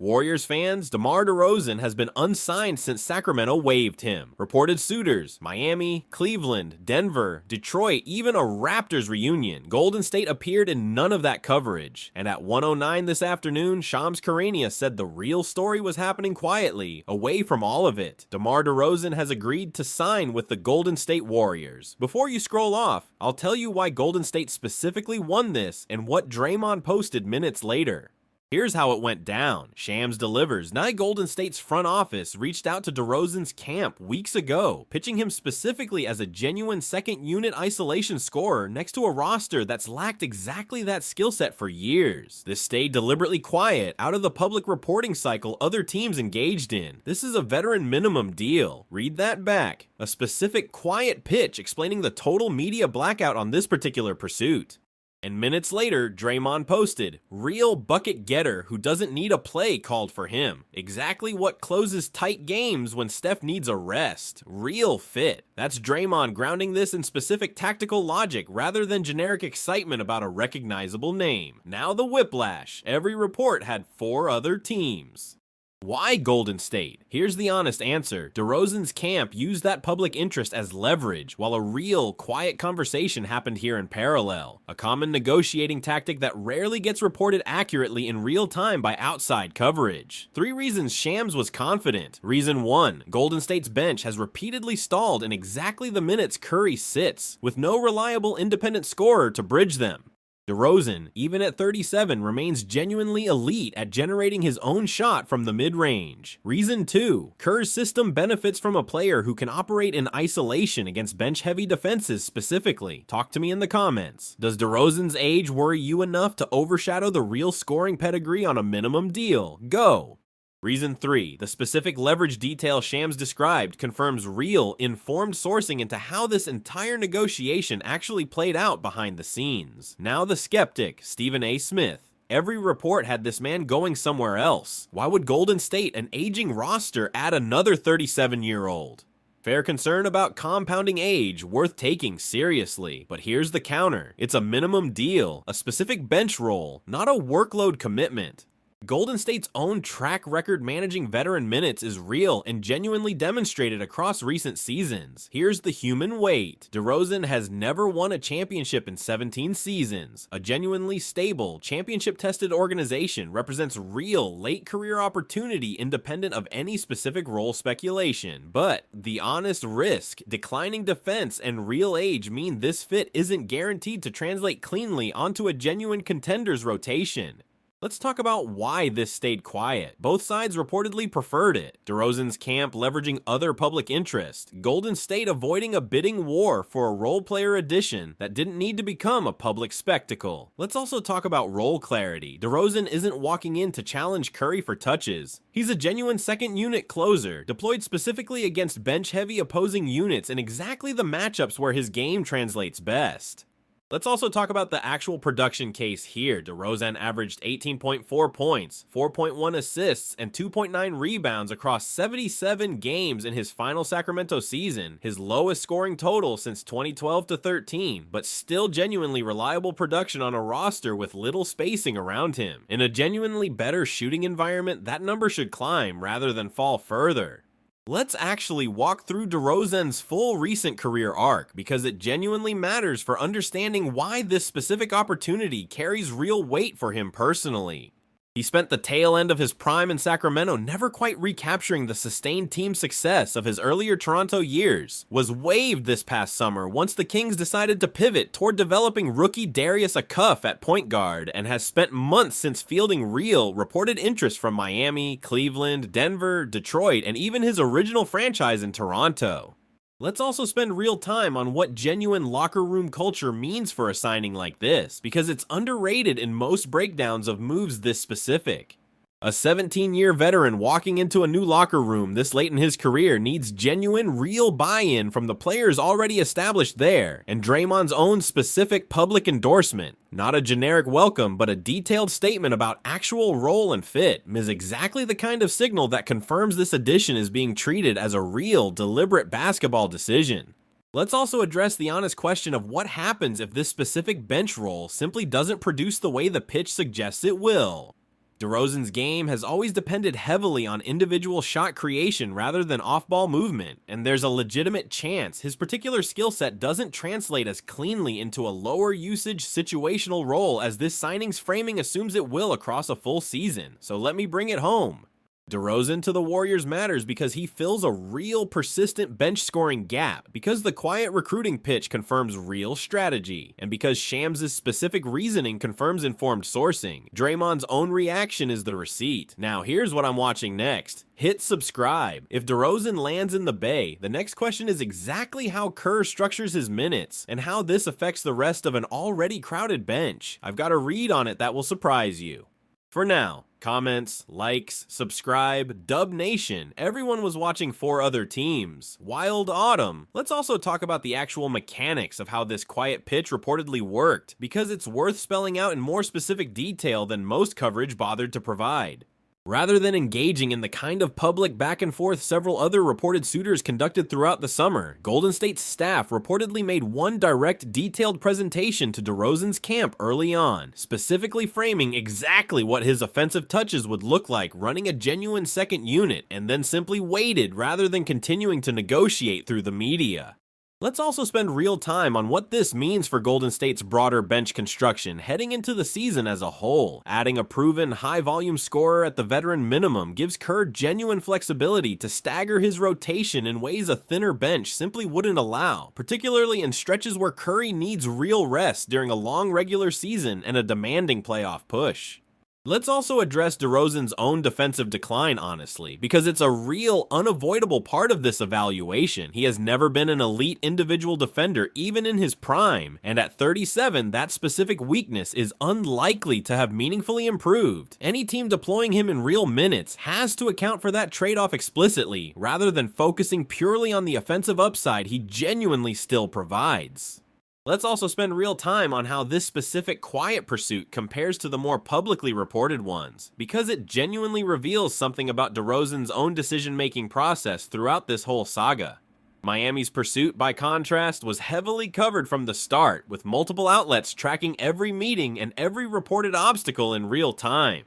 Warriors fans, DeMar DeRozan has been unsigned since Sacramento waived him. Reported suitors: Miami, Cleveland, Denver, Detroit, even a Raptors reunion. Golden State appeared in none of that coverage. And at 1:09 this afternoon, Shams Charania said the real story was happening quietly, away from all of it. DeMar DeRozan has agreed to sign with the Golden State Warriors. Before you scroll off, I'll tell you why Golden State specifically won this and what Draymond posted minutes later. Here's how it went down. Shams delivers. Now Golden State's front office reached out to DeRozan's camp weeks ago, pitching him specifically as a genuine second-unit isolation scorer next to a roster that's lacked exactly that skill set for years. This stayed deliberately quiet, out of the public reporting cycle other teams engaged in. This is a veteran minimum deal. Read that back. A specific quiet pitch explaining the total media blackout on this particular pursuit. And minutes later, Draymond posted, "Real bucket getter who doesn't need a play called for him. Exactly what closes tight games when Steph needs a rest. Real fit." That's Draymond grounding this in specific tactical logic rather than generic excitement about a recognizable name. Now the whiplash. Every report had 4 other teams. Why Golden State? Here's the honest answer. DeRozan's camp used that public interest as leverage, while a real, quiet conversation happened here in parallel. A common negotiating tactic that rarely gets reported accurately in real time by outside coverage. 3 reasons Shams was confident. Reason 1, Golden State's bench has repeatedly stalled in exactly the minutes Curry sits, with no reliable independent scorer to bridge them. DeRozan, even at 37, remains genuinely elite at generating his own shot from the mid-range. Reason 2, Kerr's system benefits from a player who can operate in isolation against bench-heavy defenses specifically. Talk to me in the comments. Does DeRozan's age worry you enough to overshadow the real scoring pedigree on a minimum deal? Go! Reason 3, the specific leverage detail Shams described confirms real, informed sourcing into how this entire negotiation actually played out behind the scenes. Now the skeptic, Stephen A. Smith. Every report had this man going somewhere else. Why would Golden State, an aging roster, add another 37-year-old? Fair concern about compounding age, worth taking seriously. But here's the counter. It's a minimum deal, a specific bench role, not a workload commitment. Golden State's own track record managing veteran minutes is real and genuinely demonstrated across recent seasons. Here's the human weight. DeRozan has never won a championship in 17 seasons. A genuinely stable, championship-tested organization represents real, late-career opportunity independent of any specific role speculation. But the honest risk, declining defense, and real age mean this fit isn't guaranteed to translate cleanly onto a genuine contender's rotation. Let's talk about why this stayed quiet. Both sides reportedly preferred it. DeRozan's camp leveraging other public interest. Golden State avoiding a bidding war for a role player addition that didn't need to become a public spectacle. Let's also talk about role clarity. DeRozan isn't walking in to challenge Curry for touches. He's a genuine second unit closer, deployed specifically against bench-heavy opposing units in exactly the matchups where his game translates best. Let's also talk about the actual production case here. DeRozan averaged 18.4 points, 4.1 assists, and 2.9 rebounds across 77 games in his final Sacramento season, his lowest scoring total since 2012-13, but still genuinely reliable production on a roster with little spacing around him. In a genuinely better shooting environment, that number should climb rather than fall further. Let's actually walk through DeRozan's full recent career arc, because it genuinely matters for understanding why this specific opportunity carries real weight for him personally. He spent the tail end of his prime in Sacramento never quite recapturing the sustained team success of his earlier Toronto years, was waived this past summer once the Kings decided to pivot toward developing rookie Darius Acuff at point guard, and has spent months since fielding real, reported interest from Miami, Cleveland, Denver, Detroit, and even his original franchise in Toronto. Let's also spend real time on what genuine locker room culture means for a signing like this, because it's underrated in most breakdowns of moves this specific. A 17-year veteran walking into a new locker room this late in his career needs genuine, real buy-in from the players already established there, and Draymond's own specific public endorsement. Not a generic welcome, but a detailed statement about actual role and fit is exactly the kind of signal that confirms this addition is being treated as a real, deliberate basketball decision. Let's also address the honest question of what happens if this specific bench role simply doesn't produce the way the pitch suggests it will. DeRozan's game has always depended heavily on individual shot creation rather than off-ball movement, and there's a legitimate chance his particular skill set doesn't translate as cleanly into a lower usage situational role as this signing's framing assumes it will across a full season. So let me bring it home. DeRozan to the Warriors matters because he fills a real persistent bench scoring gap, because the quiet recruiting pitch confirms real strategy, and because Shams' specific reasoning confirms informed sourcing. Draymond's own reaction is the receipt. Now here's what I'm watching next. Hit subscribe. If DeRozan lands in the Bay, the next question is exactly how Kerr structures his minutes, and how this affects the rest of an already crowded bench. I've got a read on it that will surprise you. For now, comments, likes, subscribe, Dub Nation, everyone was watching 4 other teams. Wild Autumn. Let's also talk about the actual mechanics of how this quiet pitch reportedly worked, because it's worth spelling out in more specific detail than most coverage bothered to provide. Rather than engaging in the kind of public back and forth several other reported suitors conducted throughout the summer, Golden State's staff reportedly made one direct, detailed presentation to DeRozan's camp early on, specifically framing exactly what his offensive touches would look like running a genuine second unit, and then simply waited rather than continuing to negotiate through the media. Let's also spend real time on what this means for Golden State's broader bench construction heading into the season as a whole. Adding a proven high-volume scorer at the veteran minimum gives Kerr genuine flexibility to stagger his rotation in ways a thinner bench simply wouldn't allow, particularly in stretches where Curry needs real rest during a long regular season and a demanding playoff push. Let's also address DeRozan's own defensive decline, honestly, because it's a real, unavoidable part of this evaluation. He has never been an elite individual defender, even in his prime, and at 37, that specific weakness is unlikely to have meaningfully improved. Any team deploying him in real minutes has to account for that trade-off explicitly, rather than focusing purely on the offensive upside he genuinely still provides. Let's also spend real time on how this specific quiet pursuit compares to the more publicly reported ones, because it genuinely reveals something about DeRozan's own decision-making process throughout this whole saga. Miami's pursuit, by contrast, was heavily covered from the start, with multiple outlets tracking every meeting and every reported obstacle in real time.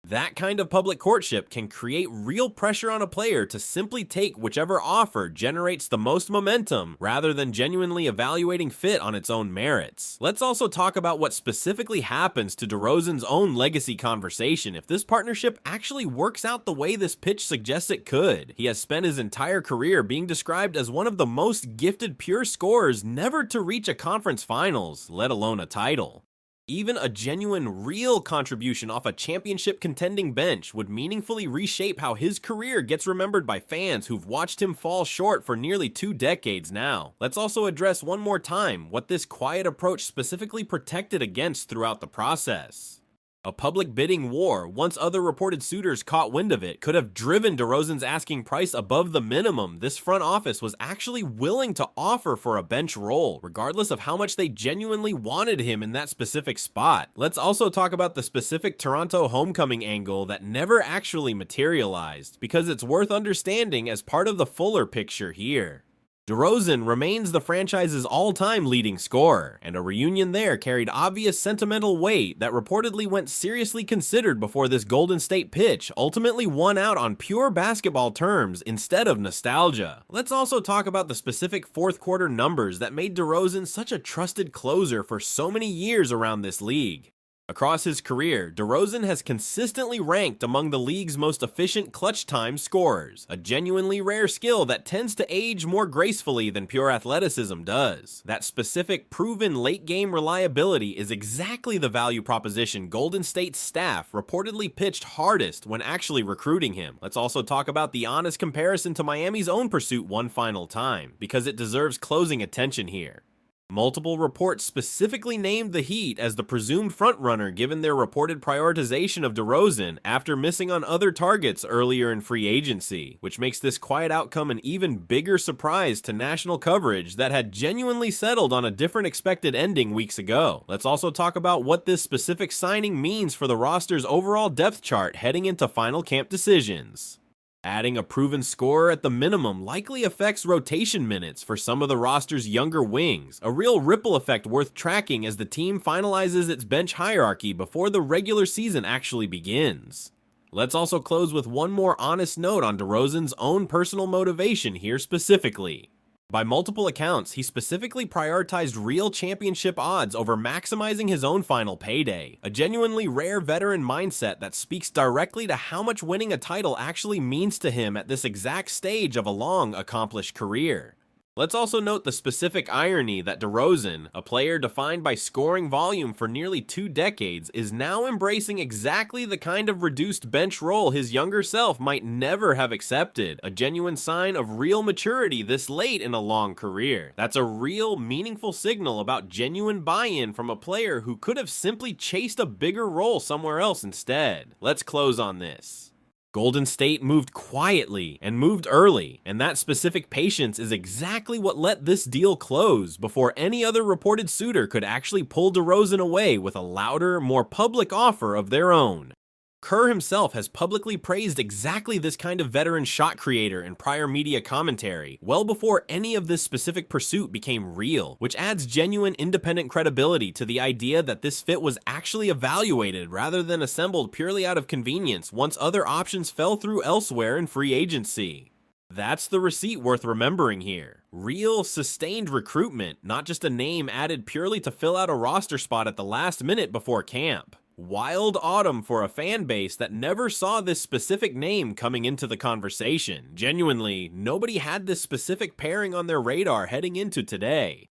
That kind of public courtship can create real pressure on a player to simply take whichever offer generates the most momentum, rather than genuinely evaluating fit on its own merits. Let's also talk about what specifically happens to DeRozan's own legacy conversation if this partnership actually works out the way this pitch suggests it could. He has spent his entire career being described as one of the most gifted pure scorers never to reach a conference finals, let alone a title. Even a genuine, real contribution off a championship contending bench would meaningfully reshape how his career gets remembered by fans who've watched him fall short for nearly 2 decades now. Let's also address one more time what this quiet approach specifically protected against throughout the process. A public bidding war, once other reported suitors caught wind of it, could have driven DeRozan's asking price above the minimum this front office was actually willing to offer for a bench role, regardless of how much they genuinely wanted him in that specific spot. Let's also talk about the specific Toronto homecoming angle that never actually materialized, because it's worth understanding as part of the fuller picture here. DeRozan remains the franchise's all-time leading scorer, and a reunion there carried obvious sentimental weight that reportedly went seriously considered before this Golden State pitch ultimately won out on pure basketball terms instead of nostalgia. Let's also talk about the specific fourth quarter numbers that made DeRozan such a trusted closer for so many years around this league. Across his career, DeRozan has consistently ranked among the league's most efficient clutch time scorers, a genuinely rare skill that tends to age more gracefully than pure athleticism does. That specific, proven late-game reliability is exactly the value proposition Golden State's staff reportedly pitched hardest when actually recruiting him. Let's also talk about the honest comparison to Miami's own pursuit one final time, because it deserves closing attention here. Multiple reports specifically named the Heat as the presumed frontrunner given their reported prioritization of DeRozan after missing on other targets earlier in free agency, which makes this quiet outcome an even bigger surprise to national coverage that had genuinely settled on a different expected ending weeks ago. Let's also talk about what this specific signing means for the roster's overall depth chart heading into final camp decisions. Adding a proven scorer at the minimum likely affects rotation minutes for some of the roster's younger wings, a real ripple effect worth tracking as the team finalizes its bench hierarchy before the regular season actually begins. Let's also close with one more honest note on Derozan's own personal motivation here specifically. By multiple accounts, he specifically prioritized real championship odds over maximizing his own final payday, a genuinely rare veteran mindset that speaks directly to how much winning a title actually means to him at this exact stage of a long, accomplished career. Let's also note the specific irony that Derozan, a player defined by scoring volume for nearly 2 decades, is now embracing exactly the kind of reduced bench role his younger self might never have accepted, a genuine sign of real maturity this late in a long career. That's a real, meaningful signal about genuine buy-in from a player who could have simply chased a bigger role somewhere else instead. Let's close on this. Golden State moved quietly and moved early, and that specific patience is exactly what let this deal close before any other reported suitor could actually pull Derozan away with a louder, more public offer of their own. Kerr himself has publicly praised exactly this kind of veteran shot creator in prior media commentary, well before any of this specific pursuit became real, which adds genuine independent credibility to the idea that this fit was actually evaluated rather than assembled purely out of convenience once other options fell through elsewhere in free agency. That's the receipt worth remembering here. Real, sustained recruitment, not just a name added purely to fill out a roster spot at the last minute before camp. Wild autumn for a fan base that never saw this specific name coming into the conversation. Genuinely, nobody had this specific pairing on their radar heading into today.